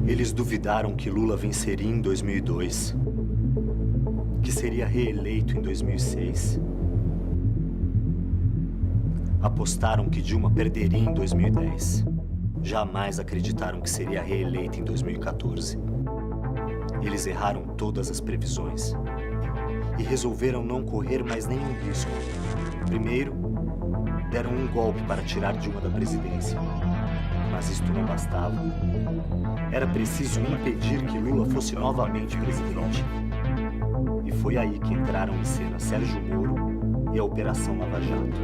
Eles duvidaram que Lula venceria em 2002, que seria reeleito em 2006. Apostaram que Dilma perderia em 2010. Jamais acreditaram que seria reeleita em 2014. Eles erraram todas as previsões e resolveram não correr mais nenhum risco. Primeiro, deram um golpe para tirar Dilma da presidência. Mas isto não bastava. Era preciso impedir que Lula fosse novamente presidente. E foi aí que entraram em cena Sérgio Moro e a Operação Lava Jato.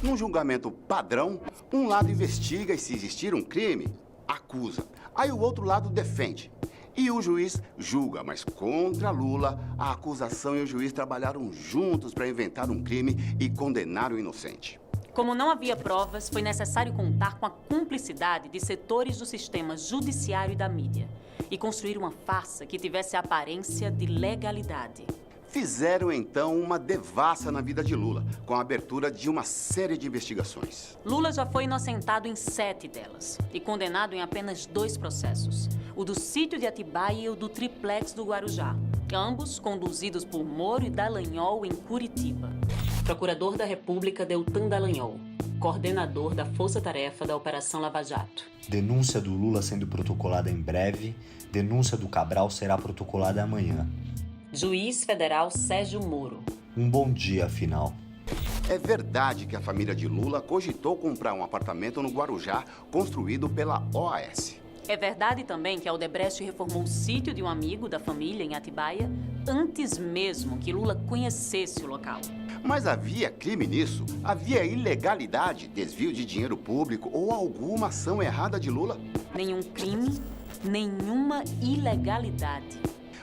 Num julgamento padrão, um lado investiga e, se existir um crime, acusa. Aí o outro lado defende. E o juiz julga, mas contra Lula, a acusação e o juiz trabalharam juntos para inventar um crime e condenar o inocente. Como não havia provas, foi necessário contar com a cumplicidade de setores do sistema judiciário e da mídia e construir uma farsa que tivesse a aparência de legalidade. Fizeram, então, uma devassa na vida de Lula, com a abertura de uma série de investigações. Lula já foi inocentado em 7 delas e condenado em apenas 2 processos. O do sítio de Atibaia e o do triplex do Guarujá. Ambos conduzidos por Moro e Dallagnol em Curitiba. Procurador da República Deltan Dallagnol, coordenador da Força Tarefa da Operação Lava Jato. Denúncia do Lula sendo protocolada em breve. Denúncia do Cabral será protocolada amanhã. Juiz Federal Sérgio Moro. Um bom dia, afinal. É verdade que a família de Lula cogitou comprar um apartamento no Guarujá construído pela OAS. É verdade também que a Odebrecht reformou o sítio de um amigo da família em Atibaia antes mesmo que Lula conhecesse o local. Mas havia crime nisso? Havia ilegalidade, desvio de dinheiro público ou alguma ação errada de Lula? Nenhum crime, nenhuma ilegalidade.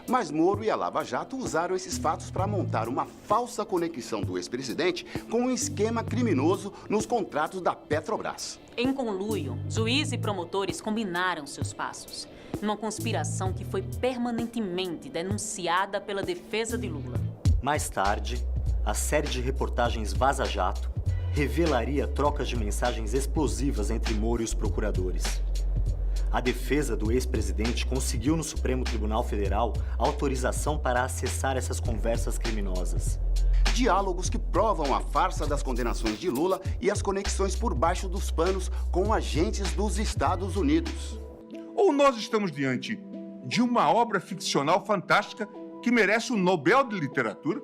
Mas Moro e a Lava Jato usaram esses fatos para montar uma falsa conexão do ex-presidente com um esquema criminoso nos contratos da Petrobras. Em conluio, juiz e promotores combinaram seus passos, numa conspiração que foi permanentemente denunciada pela defesa de Lula. Mais tarde, a série de reportagens Vaza Jato revelaria trocas de mensagens explosivas entre Moro e os procuradores. A defesa do ex-presidente conseguiu no Supremo Tribunal Federal autorização para acessar essas conversas criminosas. Diálogos que provam a farsa das condenações de Lula e as conexões por baixo dos panos com agentes dos Estados Unidos. Ou nós estamos diante de uma obra ficcional fantástica que merece o Nobel de Literatura?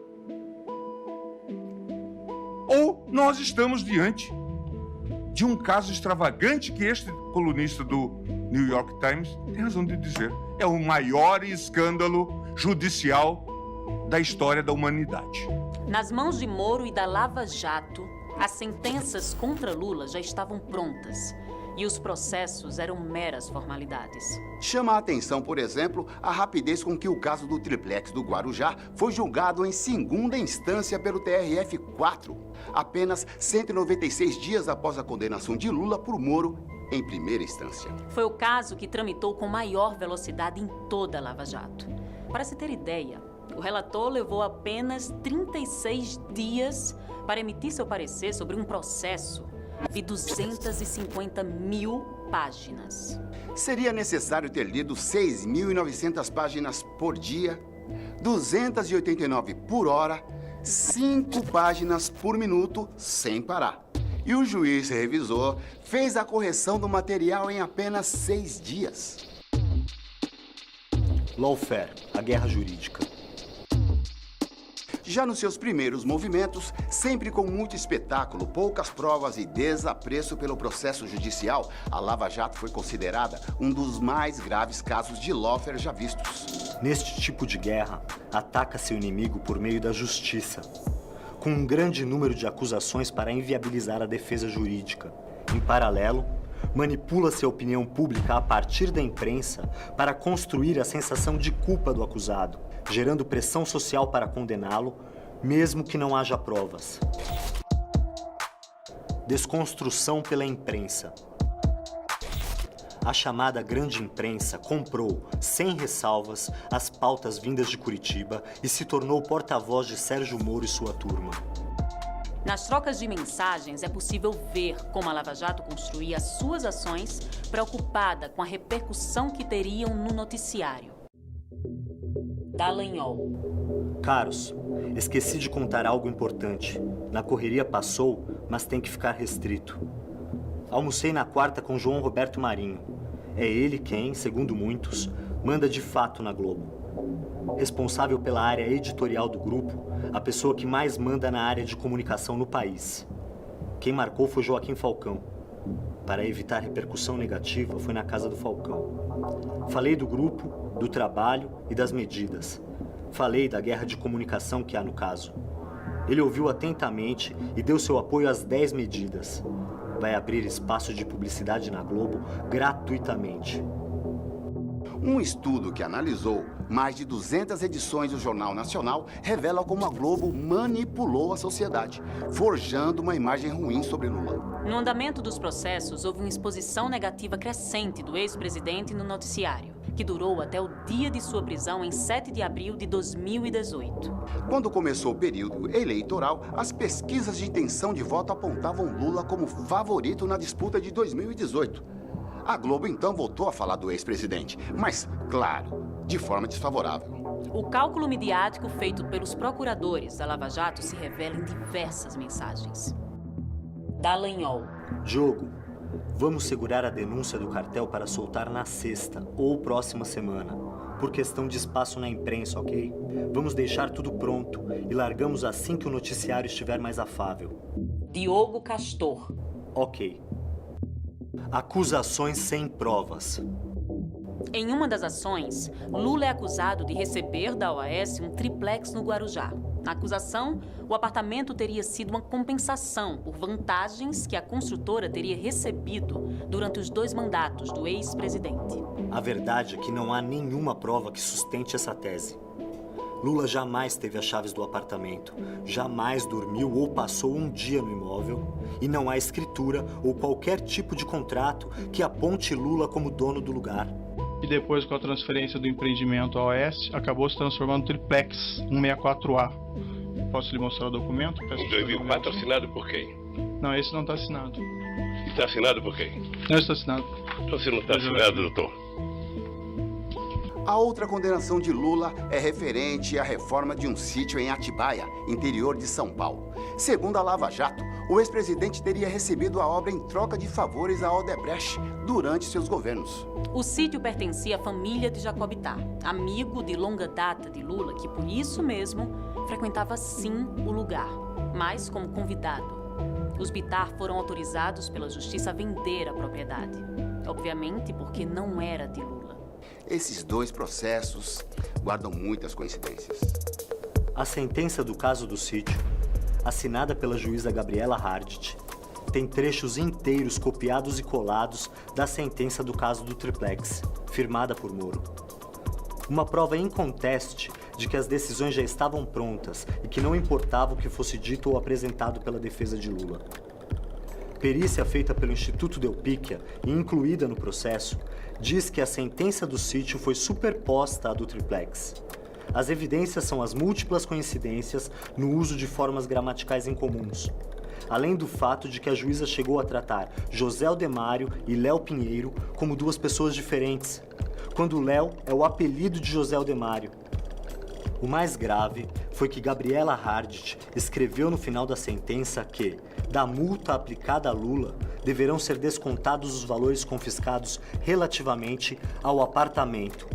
Ou nós estamos diante de um caso extravagante que este colunista do New York Times tem razão de dizer. É o maior escândalo judicial da história da humanidade. Nas mãos de Moro e da Lava Jato, as sentenças contra Lula já estavam prontas e os processos eram meras formalidades. Chama a atenção, por exemplo, a rapidez com que o caso do triplex do Guarujá foi julgado em segunda instância pelo TRF-4, apenas 196 dias após a condenação de Lula por Moro em primeira instância. Foi o caso que tramitou com maior velocidade em toda a Lava Jato. Para se ter ideia, o relator levou apenas 36 dias para emitir seu parecer sobre um processo de 250 mil páginas. Seria necessário ter lido 6.900 páginas por dia, 289 por hora, 5 páginas por minuto, sem parar. E o juiz revisor fez a correção do material em apenas 6 dias. Lawfare, a guerra jurídica. Já nos seus primeiros movimentos, sempre com muito espetáculo, poucas provas e desapreço pelo processo judicial, a Lava Jato foi considerada um dos mais graves casos de lawfare já vistos. Neste tipo de guerra, ataca-se o inimigo por meio da justiça, com um grande número de acusações para inviabilizar a defesa jurídica. Em paralelo, Manipula-se a opinião pública a partir da imprensa para construir a sensação de culpa do acusado, gerando pressão social para condená-lo, mesmo que não haja provas. Desconstrução pela imprensa. A chamada grande imprensa comprou, sem ressalvas, as pautas vindas de Curitiba e se tornou porta-voz de Sérgio Moro e sua turma. Nas trocas de mensagens, é possível ver como a Lava Jato construía as suas ações preocupada com a repercussão que teriam no noticiário. Dallagnol. Caros, esqueci de contar algo importante. Na correria passou, mas tem que ficar restrito. Almocei na quarta com João Roberto Marinho. É ele quem, segundo muitos, manda de fato na Globo. Responsável pela área editorial do grupo, a pessoa que mais manda na área de comunicação no país. Quem marcou foi Joaquim Falcão. Para evitar repercussão negativa, foi na casa do Falcão. Falei do grupo, do trabalho e das medidas. Falei da guerra de comunicação que há no caso. Ele ouviu atentamente e deu seu apoio às 10 medidas. Vai abrir espaço de publicidade na Globo gratuitamente. Um estudo que analisou mais de 200 edições do Jornal Nacional revela como a Globo manipulou a sociedade, forjando uma imagem ruim sobre Lula. No andamento dos processos, houve uma exposição negativa crescente do ex-presidente no noticiário, que durou até o dia de sua prisão em 7 de abril de 2018. Quando começou o período eleitoral, as pesquisas de intenção de voto apontavam Lula como favorito na disputa de 2018. A Globo então voltou a falar do ex-presidente, mas, claro, de forma desfavorável. O cálculo midiático feito pelos procuradores da Lava Jato se revela em diversas mensagens. Dallagnol. Diogo, vamos segurar a denúncia do cartel para soltar na sexta ou próxima semana, por questão de espaço na imprensa, ok? Vamos deixar tudo pronto e largamos assim que o noticiário estiver mais afável. Diogo Castor. Ok. Acusações sem provas. Em uma das ações, Lula é acusado de receber da OAS um triplex no Guarujá. Na acusação, o apartamento teria sido uma compensação por vantagens que a construtora teria recebido durante os 2 mandatos do ex-presidente. A verdade é que não há nenhuma prova que sustente essa tese. Lula jamais teve as chaves do apartamento, jamais dormiu ou passou um dia no imóvel e não há escritura ou qualquer tipo de contrato que aponte Lula como dono do lugar. E depois, com a transferência do empreendimento à OAS, acabou se transformando no triplex 164A. Posso lhe mostrar o documento? Em 2004 assinado por quem? Não, esse não está assinado. E está assinado por quem? Não está assinado. Então, se não está assinado, doutor. A outra condenação de Lula é referente à reforma de um sítio em Atibaia, interior de São Paulo. Segundo a Lava Jato, o ex-presidente teria recebido a obra em troca de favores à Odebrecht durante seus governos. O sítio pertencia à família de Jacob Bittar, amigo de longa data de Lula, que por isso mesmo frequentava sim o lugar, mas como convidado. Os Bittar foram autorizados pela justiça a vender a propriedade, obviamente porque não era de Lula. Esses 2 processos guardam muitas coincidências. A sentença do caso do sítio, assinada pela juíza Gabriela Hardt, tem trechos inteiros copiados e colados da sentença do caso do triplex, firmada por Moro. Uma prova inconteste de que as decisões já estavam prontas e que não importava o que fosse dito ou apresentado pela defesa de Lula. Perícia feita pelo Instituto Delpicchia e incluída no processo, diz que a sentença do sítio foi superposta à do triplex. As evidências são as múltiplas coincidências no uso de formas gramaticais incomuns, além do fato de que a juíza chegou a tratar José Aldemário e Léo Pinheiro como 2 pessoas diferentes, quando Léo é o apelido de José Aldemário. O mais grave foi que Gabriela Hardt escreveu no final da sentença que, da multa aplicada a Lula, deverão ser descontados os valores confiscados relativamente ao apartamento.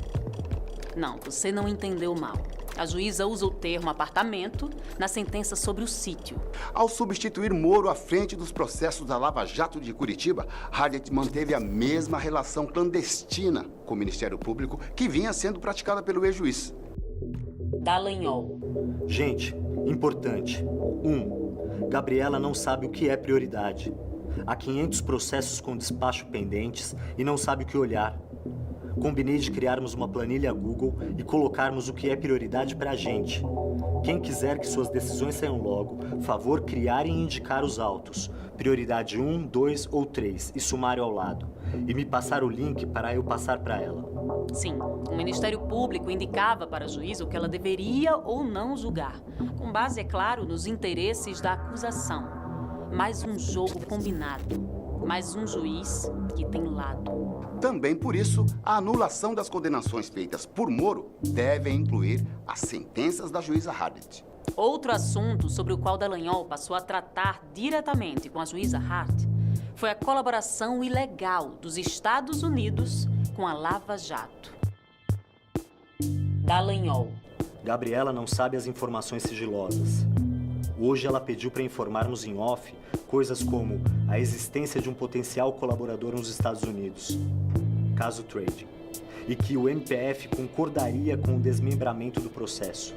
Não, você não entendeu mal. A juíza usa o termo apartamento na sentença sobre o sítio. Ao substituir Moro à frente dos processos da Lava Jato de Curitiba, Hardt manteve a mesma relação clandestina com o Ministério Público que vinha sendo praticada pelo ex-juiz. Dallagnol. Gente, importante. 1. Gabriela não sabe o que é prioridade. Há 500 processos com despacho pendentes e não sabe o que olhar. Combinei de criarmos uma planilha Google e colocarmos o que é prioridade para a gente. Quem quiser que suas decisões saiam logo, favor criar e indicar os autos. Prioridade 1, 2 ou 3 e sumário ao lado. E me passar o link para eu passar para ela. Sim, o Ministério Público indicava para a juíza o que ela deveria ou não julgar, com base, é claro, nos interesses da acusação. Mais um jogo combinado, mais um juiz que tem lado. Também por isso, a anulação das condenações feitas por Moro deve incluir as sentenças da juíza Hart. Outro assunto sobre o qual Dallagnol passou a tratar diretamente com a juíza Hart foi a colaboração ilegal dos Estados Unidos com a Lava Jato. Dallagnol. Gabriela não sabe as informações sigilosas. Hoje ela pediu para informarmos em off coisas como a existência de um potencial colaborador nos Estados Unidos, caso Trading, e que o MPF concordaria com o desmembramento do processo.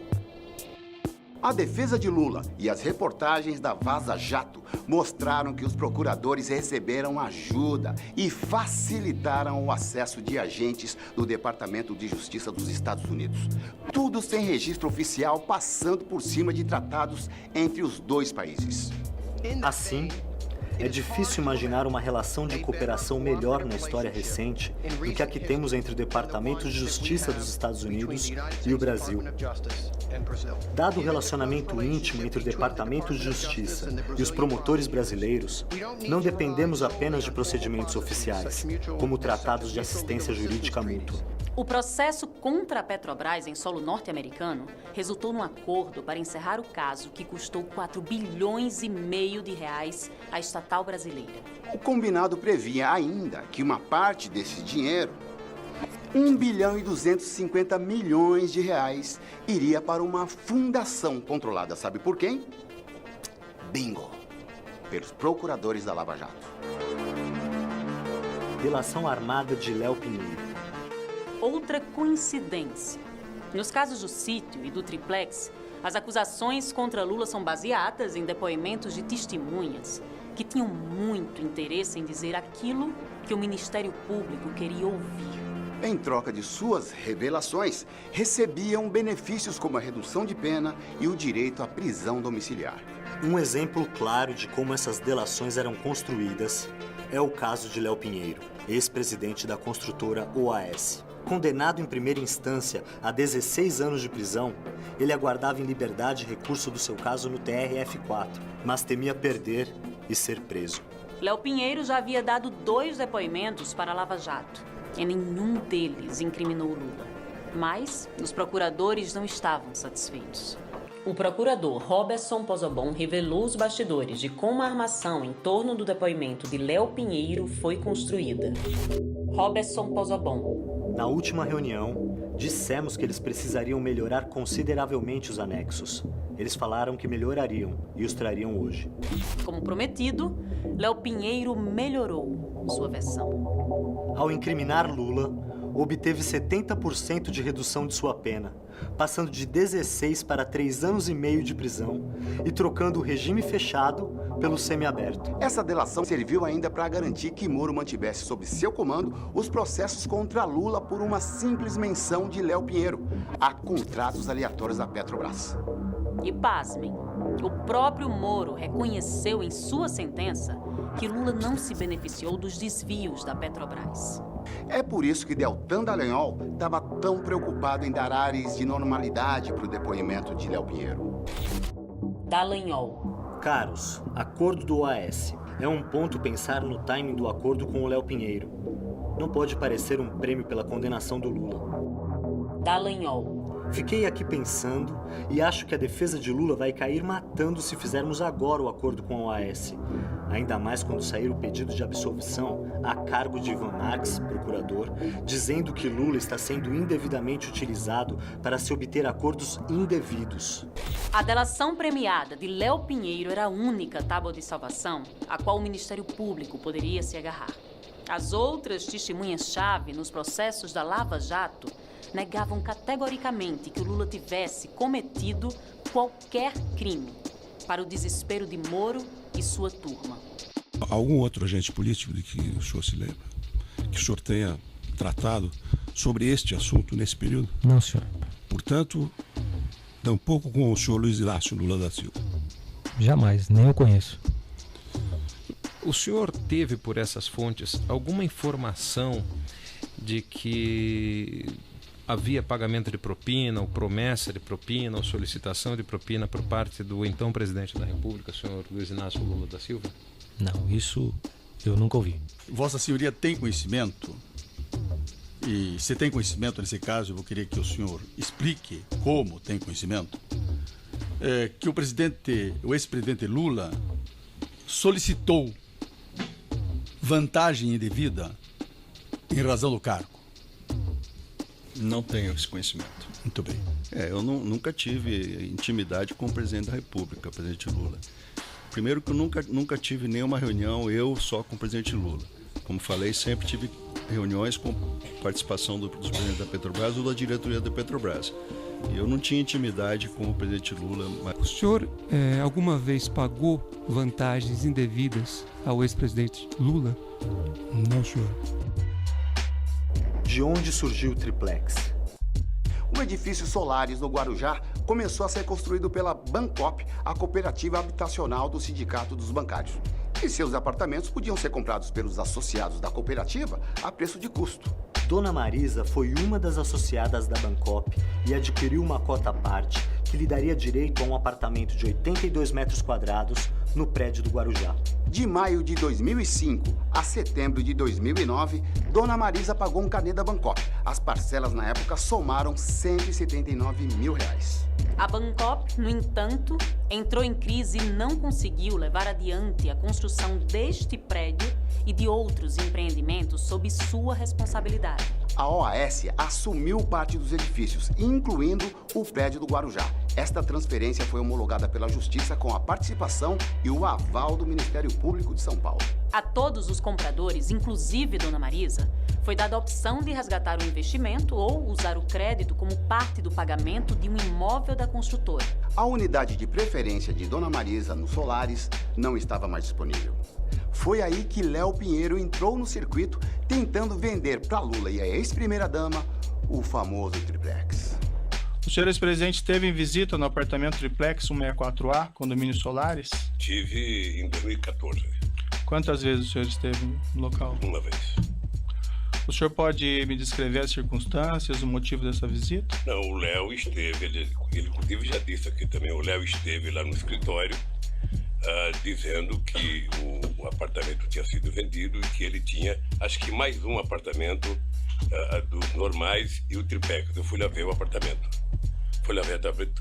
A defesa de Lula e as reportagens da Vaza Jato mostraram que os procuradores receberam ajuda e facilitaram o acesso de agentes do Departamento de Justiça dos Estados Unidos. Tudo sem registro oficial, passando por cima de tratados entre os dois países. Assim, é difícil imaginar uma relação de cooperação melhor na história recente do que a que temos entre o Departamento de Justiça dos Estados Unidos e o Brasil. Dado o relacionamento íntimo entre o Departamento de Justiça e os promotores brasileiros, não dependemos apenas de procedimentos oficiais, como tratados de assistência jurídica mútua. O processo contra a Petrobras em solo norte-americano resultou num acordo para encerrar o caso que custou 4,5 bilhões de reais à estatal brasileira. O combinado previa ainda que uma parte desse dinheiro, 1 bilhão e 250 milhões de reais, iria para uma fundação controlada, sabe por quem? Bingo! Pelos procuradores da Lava Jato. Delação armada de Léo Pinheiro. Outra coincidência. Nos casos do sítio e do triplex, as acusações contra Lula são baseadas em depoimentos de testemunhas que tinham muito interesse em dizer aquilo que o Ministério Público queria ouvir. Em troca de suas revelações, recebiam benefícios como a redução de pena e o direito à prisão domiciliar. Um exemplo claro de como essas delações eram construídas é o caso de Léo Pinheiro, ex-presidente da construtora OAS. Condenado em primeira instância a 16 anos de prisão, ele aguardava em liberdade recurso do seu caso no TRF4, mas temia perder e ser preso. Léo Pinheiro já havia dado 2 depoimentos para a Lava Jato. E nenhum deles incriminou Lula. Mas os procuradores não estavam satisfeitos. O procurador Roberson Pozzobon revelou os bastidores de como a armação em torno do depoimento de Léo Pinheiro foi construída. Roberson Pozzobon. Na última reunião, dissemos que eles precisariam melhorar consideravelmente os anexos. Eles falaram que melhorariam e os trariam hoje. Como prometido, Léo Pinheiro melhorou sua versão. Ao incriminar Lula, obteve 70% de redução de sua pena, passando de 16 para 3 anos e meio de prisão e trocando o regime fechado pelo semiaberto. Essa delação serviu ainda para garantir que Moro mantivesse sob seu comando os processos contra Lula por uma simples menção de Léo Pinheiro a contratos aleatórios da Petrobras. E pasmem, o próprio Moro reconheceu em sua sentença que Lula não se beneficiou dos desvios da Petrobras. É por isso que Deltan Dallagnol estava tão preocupado em dar ares de normalidade para o depoimento de Léo Pinheiro. Dallagnol. Caros, acordo do OAS. É um ponto pensar no timing do acordo com o Léo Pinheiro. Não pode parecer um prêmio pela condenação do Lula. Dallagnol. Fiquei aqui pensando e acho que a defesa de Lula vai cair matando se fizermos agora o acordo com a OAS. Ainda mais quando sair o pedido de absolvição a cargo de Ivan Marques, procurador, dizendo que Lula está sendo indevidamente utilizado para se obter acordos indevidos. A delação premiada de Léo Pinheiro era a única tábua de salvação a qual o Ministério Público poderia se agarrar. As outras testemunhas-chave nos processos da Lava Jato negavam categoricamente que o Lula tivesse cometido qualquer crime, para o desespero de Moro e sua turma. Algum outro agente político de que o senhor se lembra? Que o senhor tenha tratado sobre este assunto nesse período? Não, senhor. Portanto, tampouco com o senhor Luiz Inácio Lula da Silva. Jamais, nem o conheço. O senhor teve por essas fontes alguma informação de que havia pagamento de propina, ou promessa de propina, ou solicitação de propina por parte do então presidente da República, senhor Luiz Inácio Lula da Silva? Não, isso eu nunca ouvi. Vossa Senhoria tem conhecimento, e se tem conhecimento nesse caso, eu vou querer que o senhor explique como tem conhecimento, que o ex-presidente Lula solicitou vantagem indevida em razão do cargo. Não tenho esse conhecimento. Muito bem. Eu nunca tive intimidade com o presidente da República, o presidente Lula. Primeiro que eu nunca tive nenhuma reunião, eu só com o presidente Lula. Como falei, sempre tive reuniões com participação dos presidentes da Petrobras ou da diretoria da Petrobras. E eu não tinha intimidade com o presidente Lula. O senhor alguma vez pagou vantagens indevidas ao ex-presidente Lula? Não, senhor. De onde surgiu o triplex? O edifício Solares no Guarujá começou a ser construído pela Bancop, a cooperativa habitacional do Sindicato dos Bancários. E seus apartamentos podiam ser comprados pelos associados da cooperativa a preço de custo. Dona Marisa foi uma das associadas da Bancop e adquiriu uma cota à parte que lhe daria direito a um apartamento de 82 metros quadrados no prédio do Guarujá. De maio de 2005 a setembro de 2009, Dona Marisa pagou um carnê da Bancop. As parcelas na época somaram R$ 179 mil. A Bancop, no entanto, entrou em crise e não conseguiu levar adiante a construção deste prédio e de outros empreendimentos sob sua responsabilidade. A OAS assumiu parte dos edifícios, incluindo o prédio do Guarujá. Esta transferência foi homologada pela Justiça com a participação e o aval do Ministério Público de São Paulo. A todos os compradores, inclusive Dona Marisa, foi dada a opção de resgatar o investimento ou usar o crédito como parte do pagamento de um imóvel da construtora. A unidade de preferência de Dona Marisa no Solares não estava mais disponível. Foi aí que Léo Pinheiro entrou no circuito tentando vender para Lula e a ex-primeira-dama o famoso triplex. O senhor ex-presidente esteve em visita no apartamento triplex 164A, condomínio Solares? Tive em 2014. Quantas vezes o senhor esteve no local? Uma vez. O senhor pode me descrever as circunstâncias, o motivo dessa visita? Não, o Léo esteve, ele inclusive já disse aqui também, o Léo esteve lá no escritório dizendo que o apartamento tinha sido vendido e que ele tinha, acho que mais um apartamento dos normais e o triplex. Eu fui lá ver o apartamento. Fui lá ver,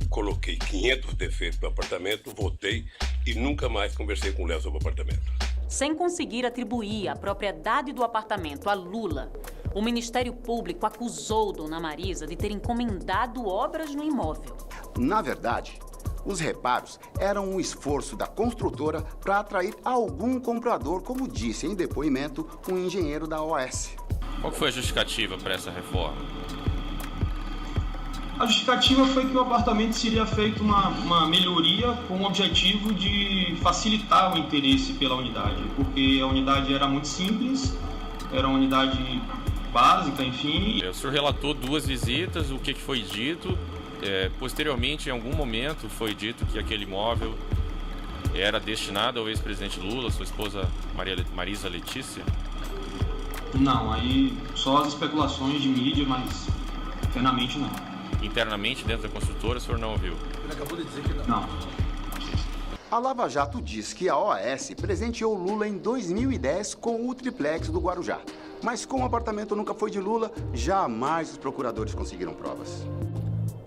coloquei 500 defeitos no apartamento, voltei e nunca mais conversei com o Léo sobre o apartamento. Sem conseguir atribuir a propriedade do apartamento a Lula, o Ministério Público acusou Dona Marisa de ter encomendado obras no imóvel. Na verdade, os reparos eram um esforço da construtora para atrair algum comprador, como disse em depoimento um engenheiro da OAS. Qual foi a justificativa para essa reforma? A justificativa foi que o apartamento seria feito uma melhoria com o objetivo de facilitar o interesse pela unidade, porque a unidade era muito simples, era uma unidade básica, enfim. O senhor relatou 2 visitas, o que foi dito. Posteriormente, em algum momento, foi dito que aquele imóvel era destinado ao ex-presidente Lula, sua esposa Marisa Letícia? Não, aí só as especulações de mídia, mas internamente não. Internamente, dentro da construtora, o senhor não ouviu? Ele acabou de dizer que não. Não. A Lava Jato diz que a OAS presenteou Lula em 2010 com o triplex do Guarujá. Mas como o apartamento nunca foi de Lula, jamais os procuradores conseguiram provas.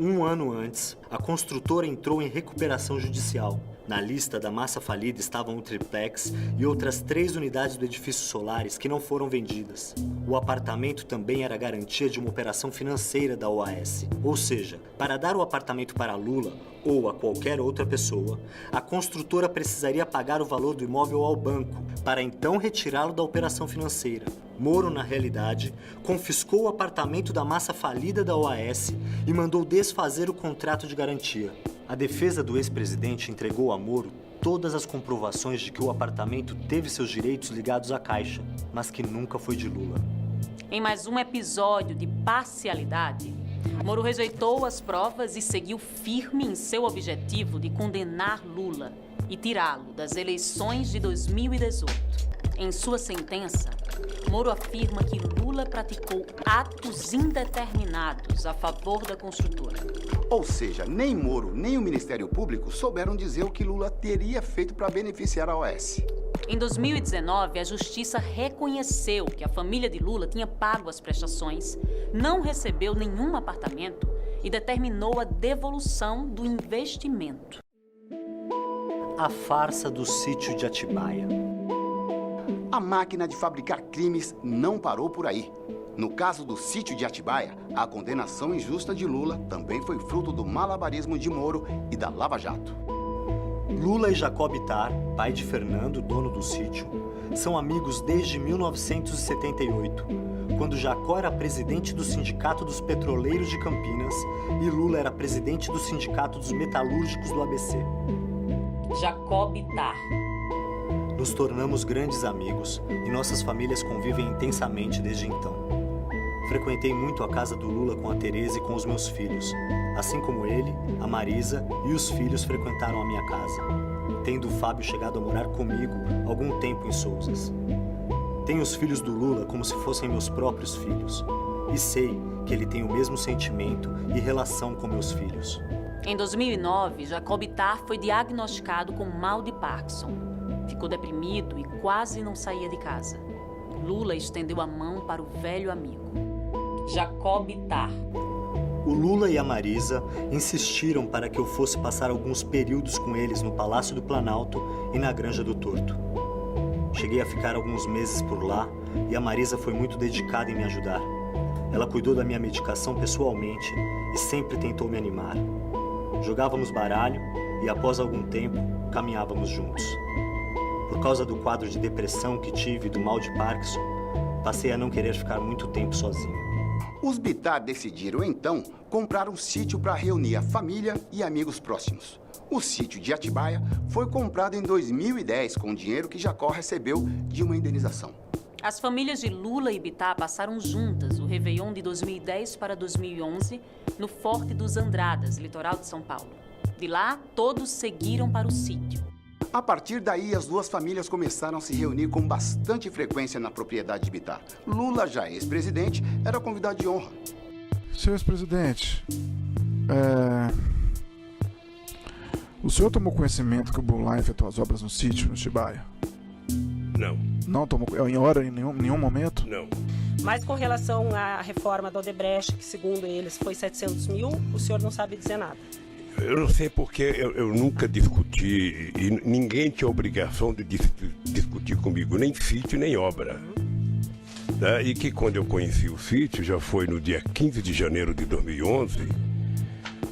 Um ano antes, a construtora entrou em recuperação judicial. Na lista da massa falida estavam o triplex e outras 3 unidades do edifício Solares que não foram vendidas. O apartamento também era garantia de uma operação financeira da OAS. Ou seja, para dar o apartamento para Lula ou a qualquer outra pessoa, a construtora precisaria pagar o valor do imóvel ao banco, para então retirá-lo da operação financeira. Moro, na realidade, confiscou o apartamento da massa falida da OAS e mandou desfazer o contrato de garantia. A defesa do ex-presidente entregou a Moro todas as comprovações de que o apartamento teve seus direitos ligados à Caixa, mas que nunca foi de Lula. Em mais um episódio de parcialidade, Moro rejeitou as provas e seguiu firme em seu objetivo de condenar Lula e tirá-lo das eleições de 2018. Em sua sentença, Moro afirma que Lula praticou atos indeterminados a favor da construtora. Ou seja, nem Moro nem o Ministério Público souberam dizer o que Lula teria feito para beneficiar a OAS. Em 2019, a Justiça reconheceu que a família de Lula tinha pago as prestações, não recebeu nenhum apartamento e determinou a devolução do investimento. A farsa do sítio de Atibaia. A máquina de fabricar crimes não parou por aí. No caso do sítio de Atibaia, a condenação injusta de Lula também foi fruto do malabarismo de Moro e da Lava Jato. Lula e Jacob Ittar, pai de Fernando, dono do sítio, são amigos desde 1978, quando Jacó era presidente do Sindicato dos Petroleiros de Campinas e Lula era presidente do Sindicato dos Metalúrgicos do ABC. Jacob Ittar. Nos tornamos grandes amigos e nossas famílias convivem intensamente desde então. Frequentei muito a casa do Lula com a Tereza e com os meus filhos, assim como ele, a Marisa e os filhos frequentaram a minha casa, tendo o Fábio chegado a morar comigo algum tempo em Sousas. Tenho os filhos do Lula como se fossem meus próprios filhos, e sei que ele tem o mesmo sentimento e relação com meus filhos. Em 2009, Jacob Ittar foi diagnosticado com mal de Parkinson. Ficou deprimido e quase não saía de casa. Lula estendeu a mão para o velho amigo. Jacob Ittar. O Lula e a Marisa insistiram para que eu fosse passar alguns períodos com eles no Palácio do Planalto e na Granja do Torto. Cheguei a ficar alguns meses por lá e a Marisa foi muito dedicada em me ajudar. Ela cuidou da minha medicação pessoalmente e sempre tentou me animar. Jogávamos baralho e, após algum tempo, caminhávamos juntos. Por causa do quadro de depressão que tive e do mal de Parkinson, passei a não querer ficar muito tempo sozinho. Os Bittar decidiram, então, comprar um sítio para reunir a família e amigos próximos. O sítio de Atibaia foi comprado em 2010 com o dinheiro que Jacó recebeu de uma indenização. As famílias de Lula e Bittar passaram juntas o Réveillon de 2010 para 2011 no Forte dos Andradas, litoral de São Paulo. De lá, todos seguiram para o sítio. A partir daí, as duas famílias começaram a se reunir com bastante frequência na propriedade de Bittar. Lula, já ex-presidente, era convidado de honra. Senhor ex-presidente, o senhor tomou conhecimento que o Boulay efetuou as obras no sítio, no Atibaia? Não. Não tomou em hora, em nenhum momento? Não. Mas com relação à reforma da Odebrecht, que segundo eles foi 700 mil, o senhor não sabe dizer nada? Eu não sei porque eu nunca discuti e ninguém tinha obrigação de discutir comigo, nem sítio, nem obra. Né? E que quando eu conheci o sítio, já foi no dia 15 de janeiro de 2011,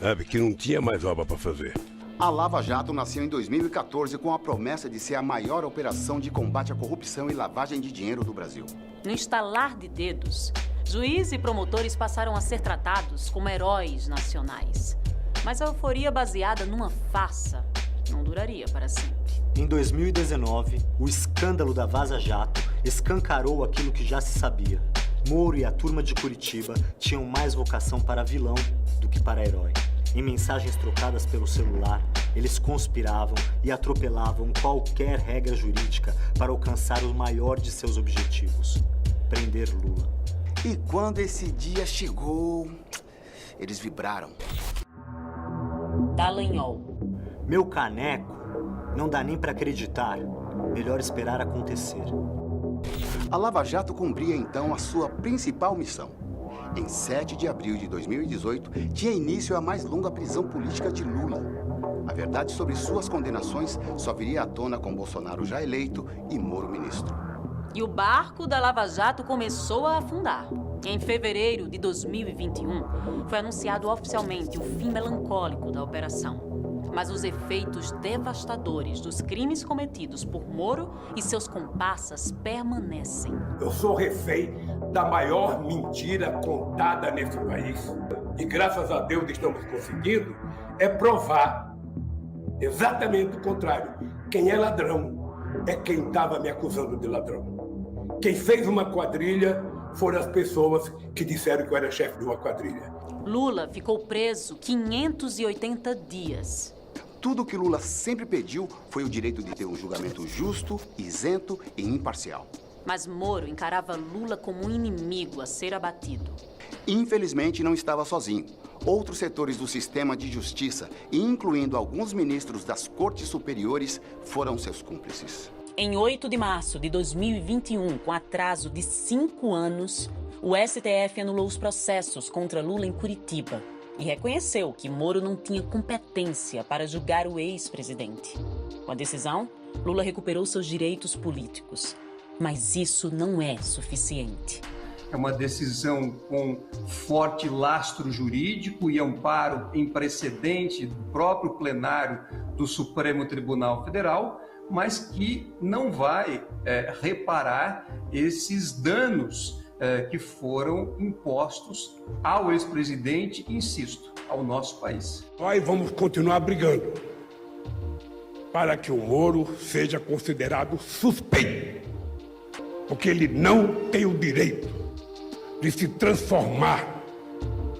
sabe, que não tinha mais obra para fazer. A Lava Jato nasceu em 2014 com a promessa de ser a maior operação de combate à corrupção e lavagem de dinheiro do Brasil. No estalar de dedos, juízes e promotores passaram a ser tratados como heróis nacionais. Mas a euforia baseada numa farsa não duraria para sempre. Em 2019, o escândalo da Vaza Jato escancarou aquilo que já se sabia. Moro e a turma de Curitiba tinham mais vocação para vilão do que para herói. Em mensagens trocadas pelo celular, eles conspiravam e atropelavam qualquer regra jurídica para alcançar o maior de seus objetivos: prender Lula. E quando esse dia chegou, eles vibraram. Dallagnol. Meu caneco, não dá nem para acreditar. Melhor esperar acontecer. A Lava Jato cumpria então a sua principal missão. Em 7 de abril de 2018, tinha início a mais longa prisão política de Lula. A verdade sobre suas condenações só viria à tona com Bolsonaro já eleito e Moro ministro. E o barco da Lava Jato começou a afundar. Em fevereiro de 2021, foi anunciado oficialmente o fim melancólico da operação. Mas os efeitos devastadores dos crimes cometidos por Moro e seus comparsas permanecem. Eu sou refém da maior mentira contada nesse país. E graças a Deus estamos conseguindo provar exatamente o contrário. quem é ladrão é quem estava me acusando de ladrão. Quem fez uma quadrilha foram as pessoas que disseram que eu era chefe de uma quadrilha. Lula ficou preso 580 dias. Tudo que Lula sempre pediu foi o direito de ter um julgamento justo, isento e imparcial. Mas Moro encarava Lula como um inimigo a ser abatido. Infelizmente, não estava sozinho. Outros setores do sistema de justiça, incluindo alguns ministros das cortes superiores, foram seus cúmplices. Em 8 de março de 2021, com atraso de 5 anos, o STF anulou os processos contra Lula em Curitiba e reconheceu que Moro não tinha competência para julgar o ex-presidente. Com a decisão, Lula recuperou seus direitos políticos. Mas isso não é suficiente. É uma decisão com forte lastro jurídico e amparo em precedente do próprio plenário do Supremo Tribunal Federal, mas que não vai reparar esses danos que foram impostos ao ex-presidente, insisto, ao nosso país. Nós vamos continuar brigando para que o Moro seja considerado suspeito, porque ele não tem o direito de se transformar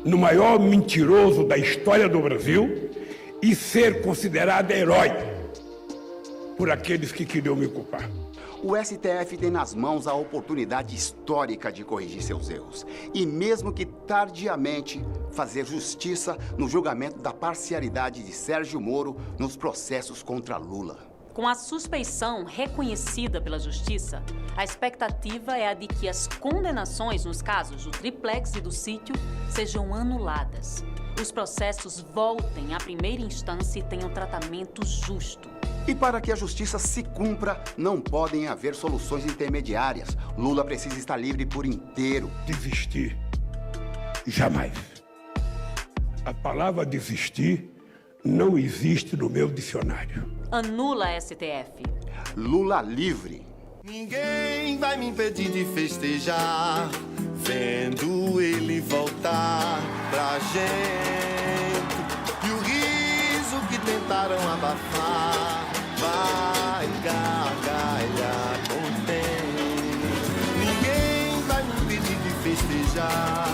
no maior mentiroso da história do Brasil e ser considerado herói por aqueles que queriam me culpar. O STF tem nas mãos a oportunidade histórica de corrigir seus erros e, mesmo que tardiamente, fazer justiça no julgamento da parcialidade de Sérgio Moro nos processos contra Lula. Com a suspeição reconhecida pela Justiça, a expectativa é a de que as condenações nos casos do triplex e do sítio sejam anuladas. Os processos voltem à primeira instância e tenham tratamento justo. E para que a justiça se cumpra, não podem haver soluções intermediárias. Lula precisa estar livre por inteiro. Desistir. Jamais. A palavra desistir não existe no meu dicionário. Anula a STF. Lula livre. Ninguém vai me impedir de festejar, vendo ele voltar pra gente. E o riso que tentaram abafar vai gargalhar contente. Ninguém vai me impedir de festejar,